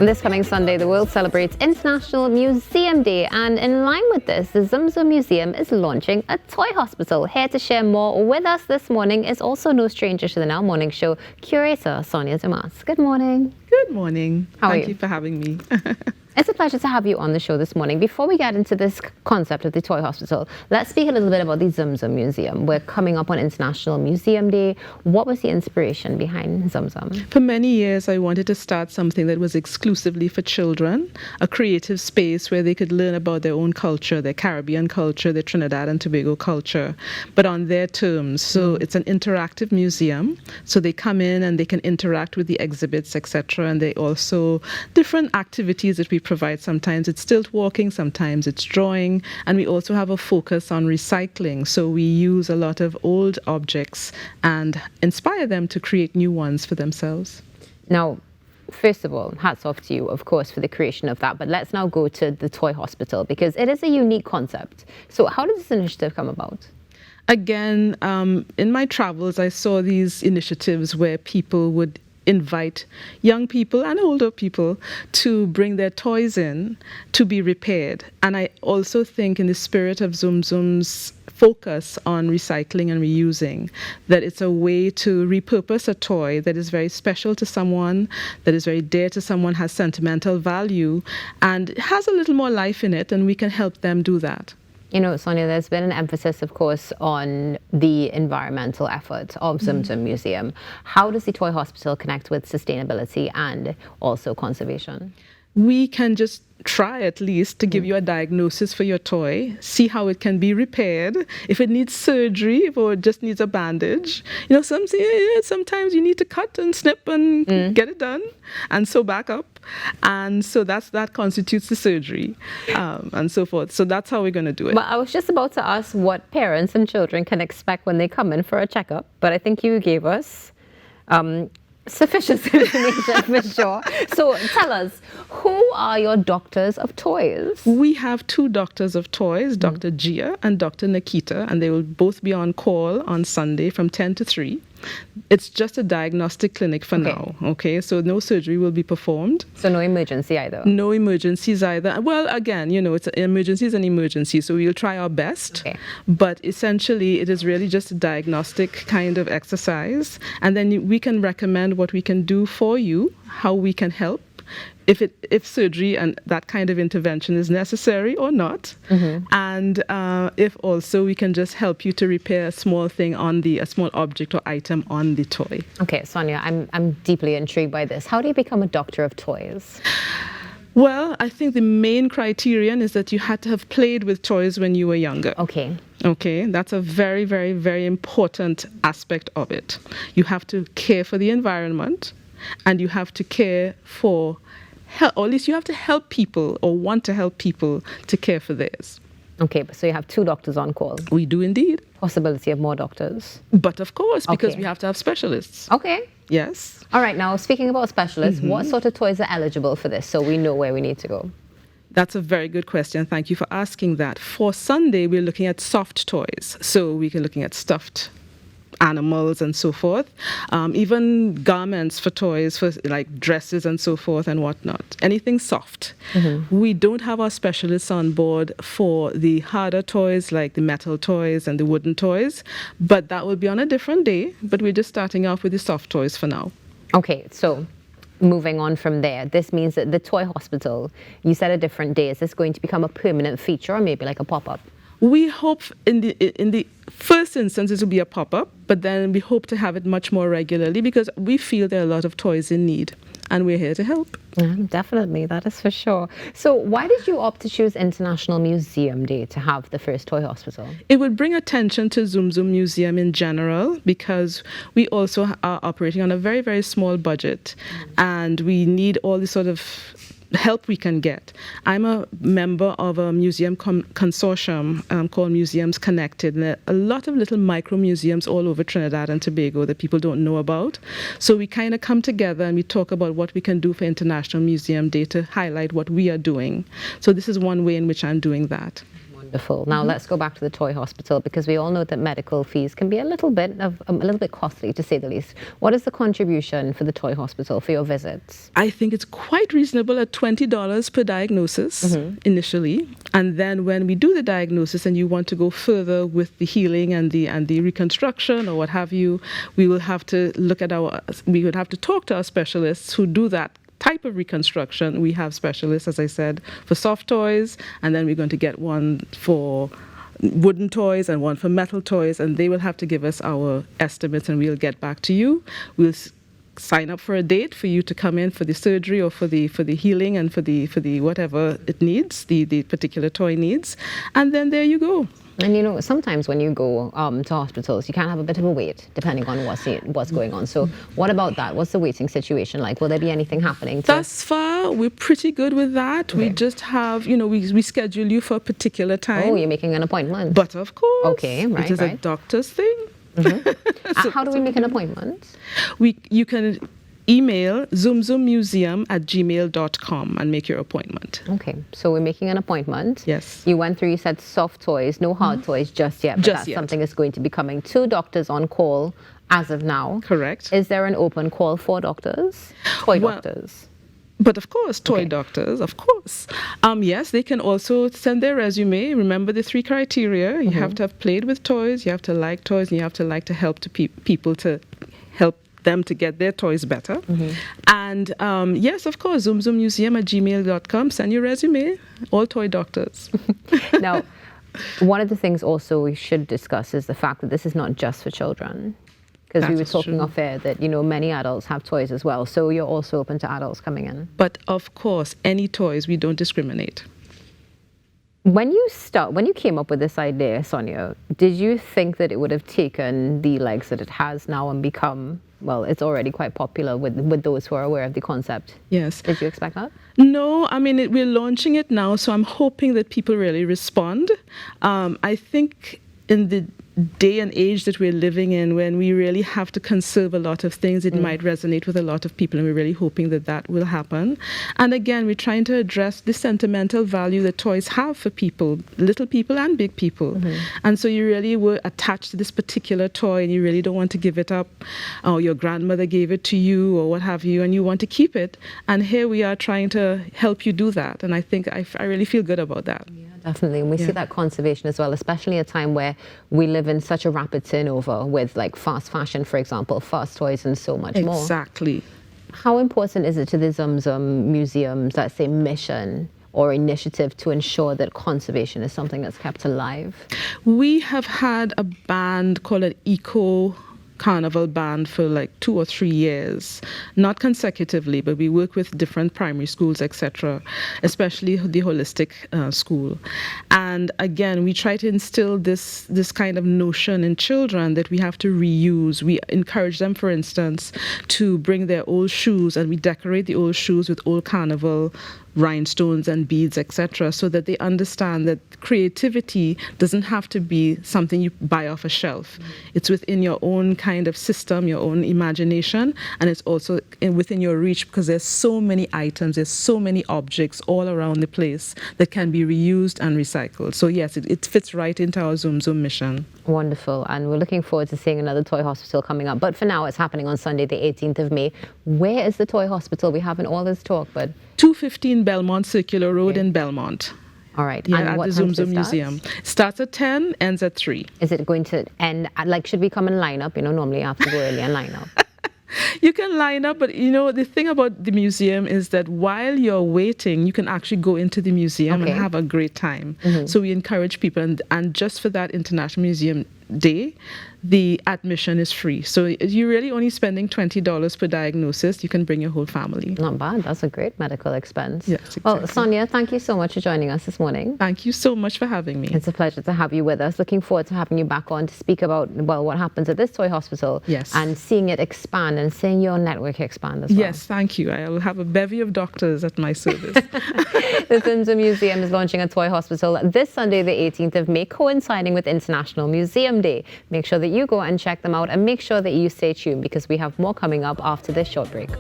This coming Sunday, the world celebrates International Museum Day, and in line with this, the Zum-Zum Museum is launching a toy hospital. Here to share more with us this morning is also no stranger to the Now Morning Show, Curator Sonja Dumas. Good morning. Good morning. How are Thank you? you for having me. It's a pleasure to have you on the show this morning. Before we get into this concept of the toy hospital, let's speak a little bit about the Zum-Zum Museum. We're coming up on International Museum Day. What was the inspiration behind Zum-Zum? For many years, I wanted to start something that was exclusively for children, a creative space where they could learn about their own culture, their Caribbean culture, their Trinidad and Tobago culture, but on their terms. So it's an interactive museum. So they come in and they can interact with the exhibits, etc. And they also different activities that we provide. Sometimes it's stilt walking, sometimes it's drawing, and we also have a focus on recycling. So we use a lot of old objects and inspire them to create new ones for themselves. Now, first of all, hats off to you, of course, for the creation of that. But let's now go to the toy hospital, because it is a unique concept. So how did this initiative come about? Again, in my travels, I saw these initiatives where people would invite young people and older people to bring their toys in to be repaired. And I also think, in the spirit of ZumZum's focus on recycling and reusing, that it's a way to repurpose a toy that is very special to someone, that is very dear to someone, has sentimental value, and has a little more life in it, and we can help them do that. You know, Sonja, there's been an emphasis, of course, on the environmental effort of ZumZum Museum. How does the toy hospital connect with sustainability and also conservation? We can just try at least to give you a diagnosis for your toy, see how it can be repaired, if it needs surgery or it just needs a bandage. You know, sometimes you need to cut and snip and get it done and sew back up. And so that constitutes the surgery and so forth. So that's how we're going to do it. Well, I was just about to ask what parents and children can expect when they come in for a checkup, but I think you gave us sufficient information for sure. So tell us, who are your doctors of toys? We have two doctors of toys, Dr. Gia and Dr. Nikita, and they will both be on call on Sunday from 10 to 3. It's just a diagnostic clinic for now, okay? So no surgery will be performed. So no emergency either? No emergencies either. Well, again, you know, it's an emergency is an emergency, so we'll try our best. Okay. But essentially, it is really just a diagnostic kind of exercise. And then we can recommend what we can do for you, how we can help, if surgery and that kind of intervention is necessary or not, and if also we can just help you to repair a small thing on a small object or item on the toy. Okay, Sonja, I'm deeply intrigued by this. How do you become a doctor of toys? Well, I think the main criterion is that you had to have played with toys when you were younger. Okay. Okay, that's a very, very, very important aspect of it. You have to care for the environment, and you have to care for or at least you have to help people or want to help people to care for theirs. Okay, so you have two doctors on call. We do indeed. Possibility of more doctors. But of course, because we have to have specialists. Okay. Yes. All right, now speaking about specialists, what sort of toys are eligible for this so we know where we need to go? That's a very good question. Thank you for asking that. For Sunday, we're looking at soft toys. So we can looking at stuffed animals and so forth, even garments for toys, for like dresses and so forth and whatnot. Anything soft. We don't have our specialists on board for the harder toys like the metal toys and the wooden toys, but that will be on a different day. But we're just starting off with the soft toys for now. Okay, so moving on from there, this means that the toy hospital, you said a different day. Is this going to become a permanent feature or maybe like a pop-up? We hope in the first instance it will be a pop-up, but then we hope to have it much more regularly because we feel there are a lot of toys in need and we're here to help. Definitely, that is for sure. So why did you opt to choose International Museum Day to have the first toy hospital? It would bring attention to ZumZum Museum in general because we also are operating on a very, very small budget and we need all the sort of help we can get. I'm a member of a museum consortium called Museums Connected. And there are a lot of little micro museums all over Trinidad and Tobago that people don't know about. So we kind of come together and we talk about what we can do for International Museum Day to highlight what we are doing. So this is one way in which I'm doing that. Wonderful. Now let's go back to the toy hospital, because we all know that medical fees can be a little bit costly, to say the least. What is the contribution for the toy hospital for your visits? I think it's quite reasonable at $20 per diagnosis initially, and then when we do the diagnosis and you want to go further with the healing and the reconstruction or what have you, we would have to talk to our specialists who do that type of reconstruction. We have specialists, as I said, for soft toys, and then we're going to get one for wooden toys and one for metal toys, and they will have to give us our estimates, and we'll get back to you. We'll sign up for a date for you to come in for the surgery or for the healing and for the whatever it needs, the particular toy needs, and then there you go. And sometimes when you go to hospitals, you can have a bit of a wait depending on what's going on. So what about that? What's the waiting situation like? Will there be anything happening? Thus far, we're pretty good with that. Okay. We just have, we schedule you for a particular time. Oh, you're making an appointment? But of course. Okay, right. It is a doctor's thing. So how do we make an appointment? You can email ZumZumMuseum@gmail.com and make your appointment. Okay, so we're making an appointment. Yes. You said soft toys, no hard toys just yet, but that's something that's going to be coming. 2 doctors on call as of now. Correct. Is there an open call for doctors? Toy doctors? But of course, toy doctors, of course. Yes, they can also send their resume. Remember the 3 criteria. You have to have played with toys, you have to like toys, and you have to like to help people to help them to get their toys better. And yes, of course, ZumZumMuseum@gmail.com. Send your resume. All toy doctors. Now, one of the things also we should discuss is the fact that this is not just for children. Because we were talking off air that, many adults have toys as well. So you're also open to adults coming in. But of course, any toys, we don't discriminate. When you came up with this idea, Sonja, did you think that it would have taken the legs that it has now and become, well, it's already quite popular with those who are aware of the concept? Yes. Did you expect that? No, we're launching it now, so I'm hoping that people really respond. I think in the day and age that we're living in, when we really have to conserve a lot of things, it might resonate with a lot of people, and we're really hoping that will happen. And again, we're trying to address the sentimental value that toys have for people, little people and big people. And so you really were attached to this particular toy, and you really don't want to give it up, or your grandmother gave it to you, or what have you, and you want to keep it. And here we are trying to help you do that, and I think I really feel good about that. Yeah. Definitely, and we see that conservation as well, especially at a time where we live in such a rapid turnover with like fast fashion, for example, fast toys and so much more. Exactly. How important is it to the ZumZum Museum's, let's say, mission or initiative to ensure that conservation is something that's kept alive? We have had a band called an Eco Carnival band for like 2 or 3 years, not consecutively, but we work with different primary schools, etc., especially the holistic school. And again, we try to instill this kind of notion in children that we have to reuse. We encourage them, for instance, to bring their old shoes, and we decorate the old shoes with old carnival rhinestones and beads, etc., so that they understand that creativity doesn't have to be something you buy off a shelf. It's within your own kind of system, your own imagination, and it's also within your reach, because there's so many items, there's so many objects all around the place that can be reused and recycled. So yes, it fits right into our ZumZum mission. Wonderful, and we're looking forward to seeing another toy hospital coming up. But for now, it's happening on Sunday, the 18th of May. Where is the toy hospital? We haven't all this talk, but 215 Belmont Circular Road in Belmont. All right. Yeah, and at what the time ZumZum Museum. Starts at 10, ends at 3. Is it going to end, should we come and line up? Normally you have to go early and line up. You can line up, but the thing about the museum is that while you're waiting, you can actually go into the museum and have a great time. So we encourage people, and just for that International Museum Day, the admission is free. So you're really only spending $20 per diagnosis. You can bring your whole family. Not bad. That's a great medical expense. Yes, exactly. Well, Sonja, thank you so much for joining us this morning. Thank you so much for having me. It's a pleasure to have you with us. Looking forward to having you back on to speak about, what happens at this toy hospital. Yes. And seeing it expand and seeing your network expand as well. Yes, thank you. I will have a bevy of doctors at my service. The ZumZum Museum is launching a toy hospital this Sunday, the 18th of May, coinciding with International Museum Day. Make sure that you go and check them out, and make sure that you stay tuned, because we have more coming up after this short break.